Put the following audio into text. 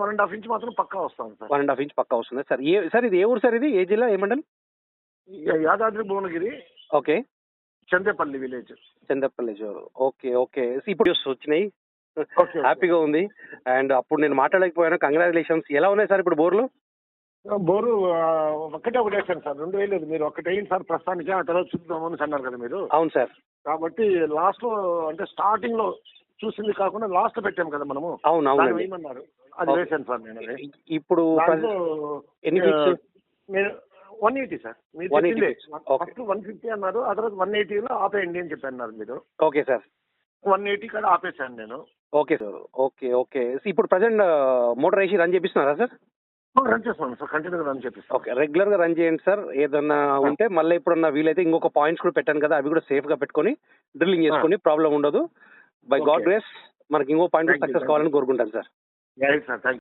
1.5 inch మాత్రం పక్కా వస్తాను sir. 1.5 inch పక్కా వస్తుంది సార్. సార్ ఇది ఏ ఊరు సార్? ఇది ఏ జిల్లా, ఏ మండలం? Yadadri Bhuvanagiri, okay, Chandepalli village. Chandapalli. Okay okay. ఇప్పుడు వచ్చినాయి, ఓకే. హ్యాపీగా ఉంది. అండ్ అప్పుడు నేను మాట్లాడలేకపోయాను. కంగ్రాచులేషన్స్. ఎలా ఉన్నాయి సార్ ఇప్పుడు బోర్లు? బోరు ఒకటే వేసాను సార్, 2 వేయలేదు. మీరు ఒకటి వేయండి సార్ ప్రస్తుతానికి, ఆ తర్వాత చూద్దామని అన్నారు కదా మీరు. అవును సార్. కాబట్టి లాస్ట్ లో అంటే స్టార్టింగ్ లో చూసింది కాకుండా లాస్ట్ లో పెట్టాము కదా మనము. అవును అవును. వేయమన్నారు, అది వేసాను సార్ నేను. అది ఇప్పుడు ఎన్ని ఫీట్స్? నేను 180 సార్. మీరు చెప్పింది ఫస్ట్ 150 అన్నారు, ఆ తర్వాత 180లో ఆపేయండి అని చెప్పన్నారు మీరు. Okay sir. 180 కాడ ఆపేసాను నేను. Okay sir. Okay okay. ఇప్పుడు ప్రజెంట్ మోటార్ వేసి రన్ చేపిస్తున్నారా సార్? రన్ చేస్తాను సార్, కంటిన్యూగా రన్ చేపిస్తాను. ఓకే, రెగ్యులర్ గా రన్ చేయండి సార్. ఏదన్నా ఉంటే మళ్ళీ ఎప్పుడన్నా వీలైతే ఇంకొక పాయింట్స్ కూడా పెట్టాను కదా, అవి కూడా సేఫ్ గా పెట్టుకొని డ్రిల్లింగ్ చేసుకొని ప్రాబ్లం ఉండదు. బై గాడ్ గ్రేస్ మనకి ఇంకో పాయింట్ సక్సెస్ కావాలని కోరుకుంటాను sir. Right sir, thank you.